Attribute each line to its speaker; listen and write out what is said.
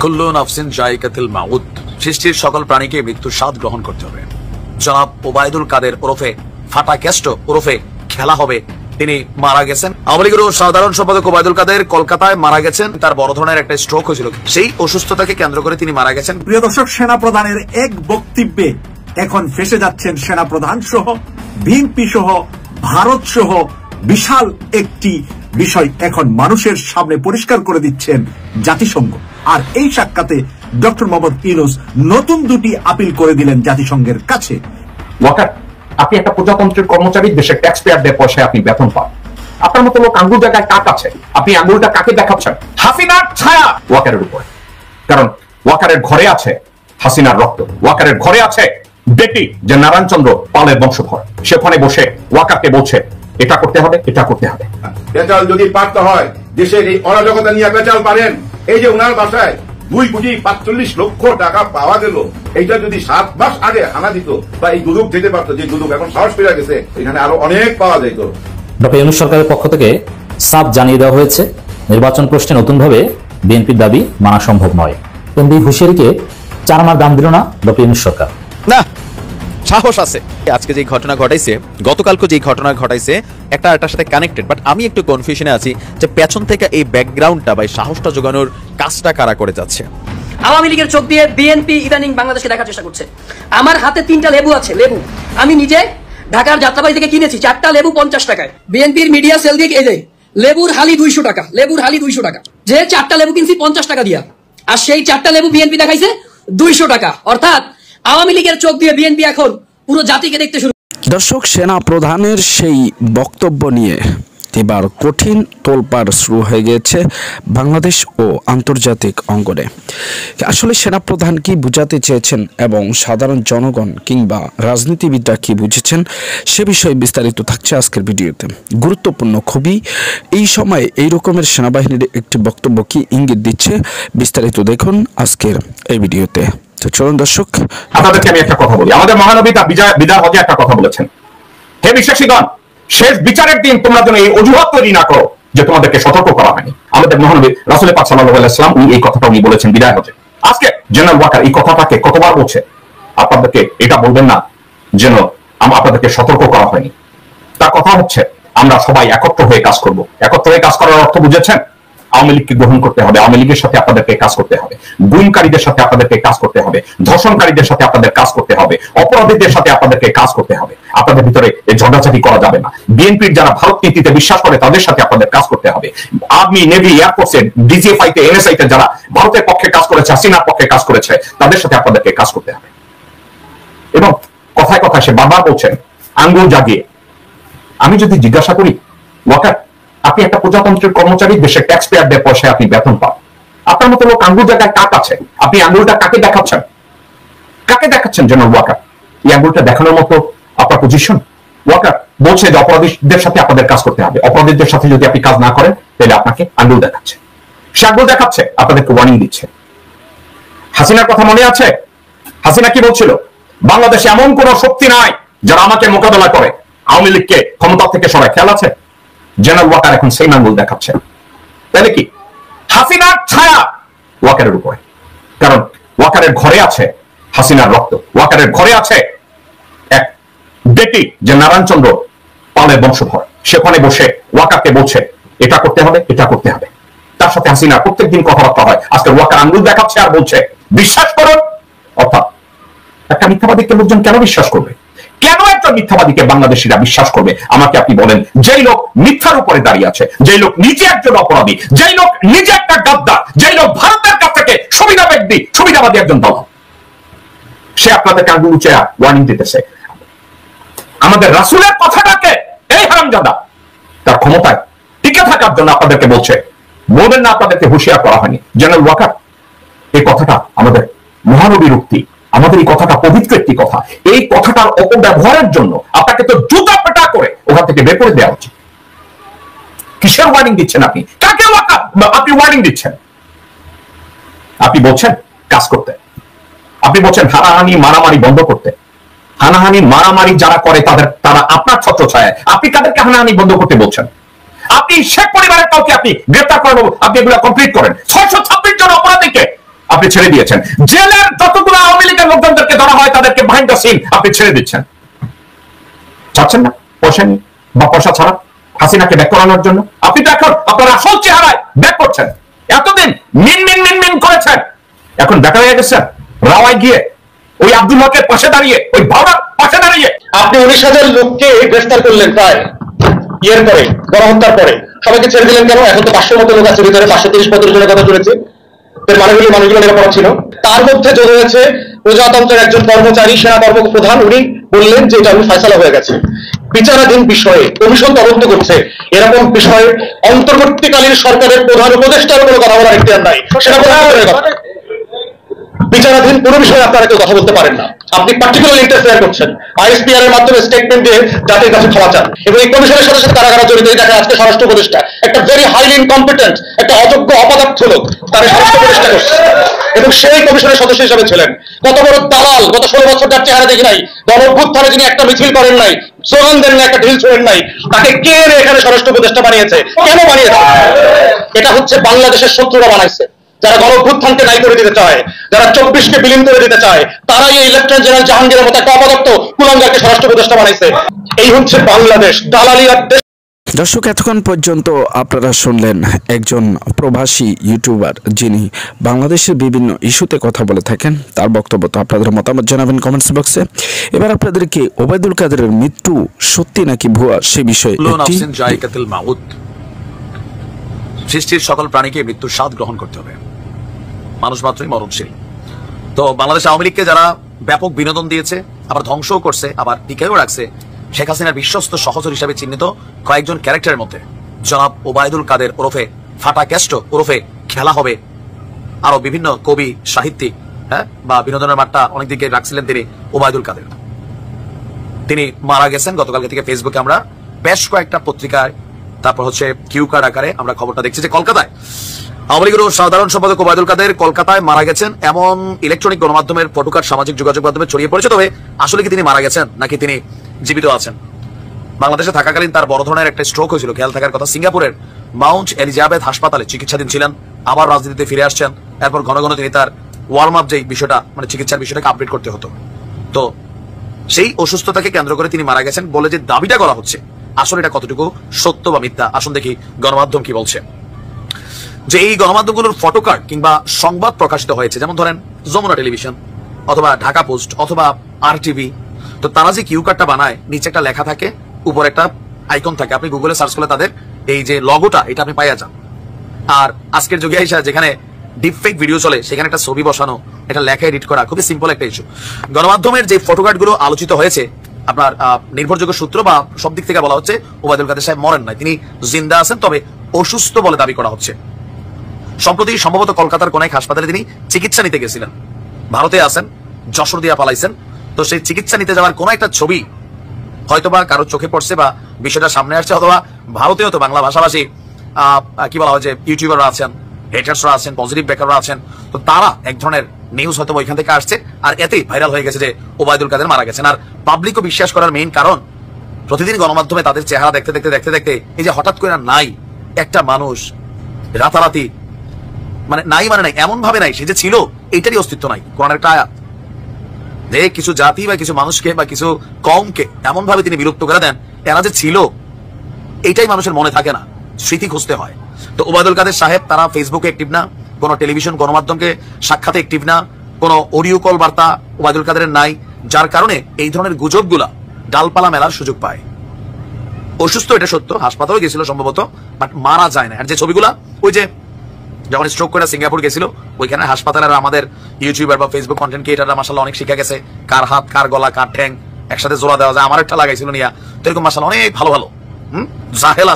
Speaker 1: কুল্লু নাফসিন জায়কাতুল মাউত, সৃষ্টির সকল প্রাণীকে মৃত্যুর স্বাদ গ্রহণ করতে হবে। জনাব ওবায়দুল কাদের ওরফে ফাটা কেষ্ট ওরফে খেলা হবে, তিনি মারা গেছেন। আওয়ামী লীগের সাধারণ সম্পাদক ওবায়দুল কাদের কলকাতায় মারা গেছেন। তার বড় ধরনের একটা স্ট্রোক হয়েছিল, সেই অসুস্থতাকে কেন্দ্র করে তিনি মারা গেছেন।
Speaker 2: প্রিয় দর্শক, সেনাপ্রধানের এক বক্তব্যে এখন ফেসে যাচ্ছেন সেনাপ্রধান সহ, বিএনপি সহ, ভারত সহ বিশাল একটি বিষয় এখন মানুষের সামনে পরিষ্কার করে দিচ্ছেন জাতিসংঘ। আর এই সাক্ষাতে ডক্টর মোহাম্মদ ইউনূস নতুন দুটি আপিল করে দিলেন জাতিসংঘের কাছে।
Speaker 3: ওয়াকার, আপনি একটা প্রজাতন্ত্রের কর্মচারী, দেশের ট্যাক্স পেয়ারদের পয়সায় আপনি বেতন পান। আপনার মতো লোক আঙ্গুল জায়গায় কাক আছে, আপনি আঙ্গুলটা কাকে দেখাচ্ছেন? হাসিনার ছায়া ওয়াকারের উপরে। কারণ ওয়াকারের ঘরে আছে হাসিনার রক্ত, ওয়াকারের ঘরে আছে বেটি যে নারায়ণচন্দ্র পালের বংশধর। সেখানে বসে ওয়াকারকে বলছে এটা করতে হবে, এটা করতে হবে।
Speaker 4: পেঁচাল যদি পারতে হয়, দেশের এই অরাজকতা নিয়ে পেঁচাল পারেন। এই যে ওনার বাসায় 2,45,00,000 টাকা পাওয়া গেল, এইটা যদি 7 মাস আগে হানা দিত বা এই দুদক যেতে পারতো, যে দুদক এখন সাহস পেয়ে গেছে, এখানে আরো অনেক পাওয়া যেত।
Speaker 5: ডক্টর ইউনূস সরকারের পক্ষ থেকে সাফ জানিয়ে দেওয়া হয়েছে, নির্বাচন প্রশ্নে নতুনভাবে বিএনপির দাবি মানা সম্ভব নয়। কিন্তু এই হুঁশিয়ারিকে 4 আনার দাম দিল না ডক্টর ইউনূস সরকার।
Speaker 6: না, সাহস আছে। আজকে যে ঘটনা ঘটাইছে, গতকালকে যে ঘটনা ঘটাইছে, একটার সাথে কানেক্টেড, বাট আমি একটু কনফিউশনে আছি যে পেছন থেকে এই ব্যাকগ্রাউন্ডটা বা সাহসটা জোগানোর কাজটা কারা করে যাচ্ছে।
Speaker 7: আওয়ামী লীগের চোখ দিয়ে বিএনপি ইদানিং বাংলাদেশকে দেখার চেষ্টা করছে। আমার হাতে 3টা লেবু আছে, লেবু আমি নিজে ঢাকার যাত্রাবাড়ি থেকে কিনেছি, 4টা লেবু 50 টাকায়। বিএনপির মিডিয়া সেল দিয়ে এই যে লেবুর হালি 200 টাকা, লেবুর হালি 200 টাকা। যে 4টা লেবু কিনছি 50 টাকা দিয়া, আর সেই 4টা লেবু বিএনপি দেখাইছে 200 টাকা। অর্থাৎ আওয়ামী লীগের চোখ দিয়ে বিএনপি এখন পুরো জাতিকে দেখতে শুরু।
Speaker 8: দর্শক, সেনা প্রধানের সেই বক্তব্য নিয়ে এবার কঠিন তোলপাড় শুরু হয়ে গিয়েছে বাংলাদেশ ও আন্তর্জাতিক অঙ্গনে। আসলে সেনাপ্রধান কি বুঝাতে চেয়েছেন এবং সাধারণ জনগণ কিংবা রাজনীতিবিদরা কি বুঝেছেন, সে বিষয়ে বিস্তারিত থাকছে আজকের ভিডিওতে। গুরুত্বপূর্ণ খুবই, এই সময় এই রকমের সেনাবাহিনীর একটি বক্তব্য কি ইঙ্গিত দিচ্ছে, বিস্তারিত দেখুন আজকের এই ভিডিওতে। তো চলুন দর্শক,
Speaker 3: আপনাদেরকে আমি একটা কথা বলি। আমাদের মহানবী তার বিদায় হজে একটা কথা বলেছেন, হে বিশ্বাসীগণ, শেষ বিচারের দিন তোমরা যেন এই অজুহাত তৈরি না করো যে তোমাদেরকে সতর্ক করা হয়নি। আমাদের মহানবী রাসূল পাক সাল্লাল্লাহু আলাইহি ওয়াসাল্লাম উনি এই কথাটা উনি বলেছেন বিদায় হজে। আজকে জেনারেল ওয়াকার এই কথাটাকে কতবার বলছে? আপনাদেরকে এটা বলবেন না যেন আপনাদেরকে সতর্ক করা হয়নি। তার কথা হচ্ছে আমরা সবাই একত্র হয়ে কাজ করব। একত্র হয়ে কাজ করার অর্থ বুঝেছেন? আওয়ামী লীগকে গ্রহণ করতে হবে, আওয়ামী লীগের সাথে আপনাদেরকে কাজ করতে হবে, গুমকারীদের সাথে আপনাদেরকে কাজ করতে হবে, ধর্ষণকারীদের সাথে আপনাদের কাজ করতে হবে, অপরাধীদের সাথে আপনাদেরকে কাজ করতে হবে। আপনাদের ভিতরে ঝগড়াঝাটি করা যাবে না। বিএনপির যারা ভারত নীতিতে বিশ্বাস করে তাদের সাথে আপনাদের কাজ করতে হবে। আর্মি, নেভি, এয়ারফোর্সে, ডিজিএফআই তে, এনএসআই তে যারা ভারতের পক্ষে কাজ করেছে, হাসিনার পক্ষে কাজ করেছে, তাদের সাথে আপনাদেরকে কাজ করতে হবে। এবং কথায় কথায় সে বারবার বলছেন আঙ্গুল জাগিয়ে। আমি যদি জিজ্ঞাসা করি, ওয়াকার, আপনি একটা প্রজাতন্ত্রের কর্মচারী, দেশের ট্যাক্স পেয়ারদের পয়সায় আপনি বেতন পান। আপনার মতো লোক আঙ্গুল জায়গায় কাক আছে, আপনি আঙ্গুলটা কাকে দেখাচ্ছেন? কাকে দেখাচ্ছেন জেনারেল ওয়াকার? এই আঙ্গুলটা দেখানোর মতো আপনার পজিশন? ওয়াকার বলছে যে অপরাধীদের সাথে আপনাদের কাজ করতে হবে, অপরাধীদের সাথে যদি আপনি কাজ না করেন তাহলে আপনাকে আঙ্গুল দেখাচ্ছে। সে আঙ্গুল দেখাচ্ছে, আপনাদেরকে ওয়ার্নিং দিচ্ছে। হাসিনার কথা মনে আছে? হাসিনা কি বলছিল? বাংলাদেশে এমন কোন শক্তি নাই যারা আমাকে মোকাবেলা করে, আওয়ামী লীগকে ক্ষমতা থেকে সরায়। খেয়াল আছে? জেনারেল ওয়াকার এখন সেই আঙ্গুল দেখাচ্ছে। তাহলে কি হাসিনার ছায়া ওয়াকারের উপরে? কারণ ওয়াকারের ঘরে আছে হাসিনার রক্ত, ওয়াকারের ঘরে আছে এক বেটি যে নারায়ণচন্দ্র পালের বংশধর। সেখানে বসে ওয়াকারকে বলছে এটা করতে হবে, এটা করতে হবে। তার সাথে হাসিনার প্রত্যেকদিন কথাবার্তা হয়। আজকে ওয়াকার আঙ্গুল দেখাচ্ছে আর বলছে বিশ্বাস করুন। অর্থাৎ একটা মিথ্যাবাদীকে লোকজন কেন বিশ্বাস করবে? কেন একটা মিথ্যাবাদীকে বাংলাদেশিরা বিশ্বাস করবে? আমাকে আপনি বলেন। যেই লোক মিথ্যার উপরে দাঁড়িয়ে আছে, যেই লোক নিজে একজন অপরাধী, যেই লোক নিজে একটা গাদ্দার, যেই লোক ভারতের কাছ থেকে সুবিধাবাদী একজন দল, সে আপনাদেরকে আঙ্গুল উঁচে ওয়ার্নিং দিতেছে। আমাদের রাসূলের কথাটাকে এই হারামজাদা তার ক্ষমতায় টিকে থাকার জন্য আপনাদেরকে বলছে। বলবেন না আপনাদেরকে হুঁশিয়ার করা হয়নি। জেনারেল ওয়াকার, এই কথাটা আমাদের মহানবীর উক্তি, আমাদের এই কথাটা পবিত্র একটি কথা। এই কথাটার অপব্যবহারের জন্য আপনাকে তো জুতা পেটা করে ওখান থেকে বের করে দেওয়া উচিত। কিসের ওয়ার্নিং দিচ্ছেন আপনি? কাকে আপনি ওয়ার্নিং দিচ্ছেন? আপনি বলছেন কাজ করতে, আপনি বলছেন হানাহানি মারামারি বন্ধ করতে। হানাহানি মারামারি যারা করে তারা আপনার ছত্রছায়ায়। আপনি তাদেরকে হানাহানি বন্ধ করতে বলছেন। আপনি শেখ পরিবারের কাউকে আপনি গ্রেফতার করেন, আপনি এগুলো কমপ্লিট করেন। 626 জন অপরাধীকে আপনি ছেড়ে দিয়েছেন। জেলের যতগুলো আওয়ামী লীগের লোকজনদেরকে ধরা হয় তাদেরকে বিহাইন্ড দ্য সিন আপনি ছেড়ে দিচ্ছেন। চাচ্ছেন না পয়সা নিয়ে বা পয়সা ছাড়া হাসিনাকে ব্যাক করানোর জন্য? আপনি তো এখন আপনার আসল চেহারায় ব্যাক করছেন। এতদিন মিন মিন মিন মিন করেছেন, এখন দেখা হয়ে গেছে রাওয়ায় গিয়ে ওই আব্দুল হকের পাশে দাঁড়িয়ে, ওই ভাওনার পাশে দাঁড়িয়ে
Speaker 9: আপনি 19,000 লোককে গ্রেফতার করলেন প্রায় ইয়ের পরে, গণহত্যার পরে। সবাইকে ছেড়ে দিলেন কেন? এখন তো 500 মতো লোক আছে ভিতরে, 530-35 জনের কথা শুনেছি। মানুষগুলো নিরাপরাধ ছিল। তার মধ্যে যোগ হয়েছে প্রজাতন্ত্রের একজন কর্মচারী, সেনা কর্মপ্রধান। উনি বললেন যে এটা ফয়সালা হয়ে গেছে, বিচারাধীন বিষয়ে কমিশন তদন্ত করছে। এরকম বিষয়ে অন্তর্বর্তীকালীন সরকারের প্রধান উপদেষ্টার কোনো কথা বলার এখতিয়ার নাই। বিচারাধীন কোনো বিষয়ে আপনারা কেউ কথা বলতে পারেন না। আপনি পার্টিকুলার ইন্টারফেয়ার করছেন, আইএসপিআর এর মাধ্যমে স্টেটমেন্ট দিয়ে জাতির কাছে ক্ষমা চান। এবং এই কমিশনের সাথে সাথে কারা জড়িত দেখেন আজকে স্বরাষ্ট্র উপদেষ্টা, একটা ভেরি হাইলি ইনকম্পিটেন্ট, একটা অযোগ্য অপদার্থ লোক, তার স্বরাষ্ট্র উপদেষ্টা করছে এবং সেই কমিশনের সদস্য হিসেবে ছিলেন। কত বড় দালাল! গত 16 বছর যার চেহারা দেখি নাই, গণঅভ্যুত্থানে যিনি একটা মিছিল করেন নাই, স্লোগান দেন না, একটা ঢিল ছোড়েন নাই, তাকে কে এখানে স্বরাষ্ট্র উপদেষ্টা বানিয়েছে? কেন বানিয়েছে? এটা হচ্ছে বাংলাদেশের শত্রুরা বানাইছে। যারা গণঅভ্যুত্থানকে নাই করে দিতে চায়, যারা 24কে বিলীন করে দিতে চায়, তারাই এই লেফটেন্যান্ট জেনারেল জাহাঙ্গীরের মতো একটা অপদার্থ কুলাঙ্গারকে স্বরাষ্ট্র উপদেষ্টা বানাইছে। এই হচ্ছে বাংলাদেশ, দালালিয়ার দেশ।
Speaker 8: দর্শক, এতক্ষণ পর্যন্ত আপনারা শুনলেন একজন প্রবাসী ইউটিউবার যিনি বাংলাদেশের বিভিন্ন ইস্যুতে কথা বলে থাকেন। তার বক্তব্য তো আপনাদের মতামত জানাবেন কমেন্টস বক্সে। এবার আপনাদেরকে ওবায়দুল কাদেরের মৃত্যু সত্যি নাকি ভুয়া সে বিষয়ে
Speaker 1: সৃষ্টির সকল প্রাণীকে মৃত্যুর স্বাদ গ্রহণ করতে হবে, মানুষ মাত্রই মরণশীল। তো বাংলাদেশ আওয়ামী লীগকে যারা ব্যাপক বিনোদন দিয়েছে, আবার ধ্বংসও করছে, আবার টিকেও রাখছে, শেখ হাসিনার বিশ্বস্ত সহচর হিসাবে চিহ্নিত কয়েকজন ক্যারেক্টারের মধ্যে জনাব ওবায়দুল কাদের ওরফে ফাটা ক্যাস্টো ওরফে খেলা হবে, আরো বিভিন্ন কবি সাহিত্যিক, বা বিনোদনের মাঠটা অনেক দিকে রাখছিলেন তিনি ওবায়দুল কাদের। তিনি মারা গেছেন গতকালকে থেকে ফেসবুকে আমরা বেশ কয়েকটা পত্রিকায়, তারপর হচ্ছে কিউ কার্ড আকারে আমরা খবরটা দেখছি যে কলকাতায় আওয়ামী লীগের সাধারণ সম্পাদক ওবায়দুল কাদের কলকাতায় মারা গেছেন এমন ইলেকট্রনিক গণমাধ্যমের ফটোকার্ড সামাজিক যোগাযোগ মাধ্যমে ছড়িয়ে পড়েছে। তবে আসলে কি তিনি মারা গেছেন নাকি তিনি জীবিত আছেন? বাংলাদেশে থাকাকালীন তার বড় ধরনের একটা স্ট্রোক হয়েছিল, খেয়াল থাকার কথা। সিঙ্গাপুরের মাউন্ট এলিজাবেথ হাসপাতালে চিকিৎসাধীন ছিলেন, আবার রাজনীতিতে ফিরে আসছেন। এরপর ঘন ঘন তিনি তার ওয়ার্ম আপ যে বিষয়টা, মানে চিকিৎসার বিষয়টাকে আপডেট করতে হতো। তো সেই অসুস্থতাকে কেন্দ্র করে তিনি মারা গেছেন বলে যে দাবিটা করা হচ্ছে, আসলে এটা কতটুকু সত্য বা মিথ্যা? আসুন দেখি গণমাধ্যম কি বলছে। যে এই গণমাধ্যমগুলোর ফটোকার্ড কিংবা সংবাদ প্রকাশিত হয়েছে, যেমন ধরেন যমুনা টেলিভিশন অথবা ঢাকা পোস্ট অথবা RTV, তো তারা যে কিউ কার্ডটা বানায়, নিচে একটা লেখা থাকে, উপরে একটা আইকন থাকে। আপনি গুগলে সার্চ করলে তাদের এই যে লগোটা, এটা আপনি পাইয়া যান। আর আজকের যুগে এসে যেখানে ডিপফেক ভিডিও চলে, সেখানে একটা ছবি বসানো, এটা লেখা এডিট করা খুবই সিম্পল একটা ইস্যু। গণমাধ্যমের যে ফটোকার্ড গুলো আলোচিত হয়েছে, আপনার নির্ভরযোগ্য সূত্র বা সব দিক থেকে বলা হচ্ছে ওবায়দুল কাদের সাহেব মরেন নাই, তিনি জিন্দা আছেন, তবে অসুস্থ বলে দাবি করা হচ্ছে। সম্প্রতি সম্ভবত কলকাতার কোন এক হাসপাতালে তিনি চিকিৎসা নিতে গেছিলেন, ভারতে আছেন, যশোর দিয়া পালাইছেন। তো সেই চিকিৎসা নিতে যাওয়ার কোন একটা ছবি হয়তোবা কারোর চোখে পড়ছে বা বিষয়টা সামনে আসছে, অথবা ভারতেও তো বাংলা ভাষাভাষী কি বলা হয় যে ইউটিউবাররা আছেন, হেটার্সরা আছেন, পজিটিভ ব্যাকাররা আছেন। তো তারা এক ধরনের নিউজ হয়তো ওইখান থেকে আসছে, আর এতেই ভাইরাল হয়ে গেছে যে ওবায়দুল কাদের মারা গেছেন। আর পাবলিকও বিশ্বাস করার মেইন কারণ, প্রতিদিন গণমাধ্যমে তাদের চেহারা দেখতে দেখতে দেখতে দেখতে এই যে হঠাৎ করে নাই একটা মানুষ রাতারাতি, মানে নাই মানে নাই, এমন ভাবে নাই সে যে ছিল এইটারই অস্তিত্ব নাই। কোরআনের একটা আয়াত যে কিছু জাতি বা কিছু মানুষকে বা কিছু কমকে এমন ভাবে তিনি বিলুপ্ত করে দেন, এরা যে ছিল এইটাই মানুষের মনে থাকে না, স্মৃতি খুঁজতে হয়। তো ওবায়দুল কাদের সাহেব তারা ফেসবুকে অ্যাক্টিভ না, কোনো টেলিভিশন গণমাধ্যমকে সাক্ষাতে অ্যাক্টিভ না, কোনো অডিও কল বার্তা ওবায়দুল কাদেরের নাই, যার কারণে এই ধরনের গুজবগুলা ডালপালা মেলার সুযোগ পায়। অসুস্থ এটা সত্য, হাসপাতালে গেছিল সম্ভবত, বাট মারা যায় না। আর যে ছবিগুলা ওই যে যখন স্ট্রোক করে সিঙ্গাপুর গেছিল, ওইখানে হাসপাতালের আমাদের ইউটিউবার বা ফেসবুক কন্টেন্ট ক্রিয়েটাররা মাশাআল্লাহ অনেক শিখে গেছে, কার হাত কার গলা কার ঠ্যাং একসাথে জোড়া দেওয়া যায়। আমার একটা লাগাইছিল নিয়া, তো এরকম মাশাআল্লাহ অনেক ভালো ভালো জাহেলা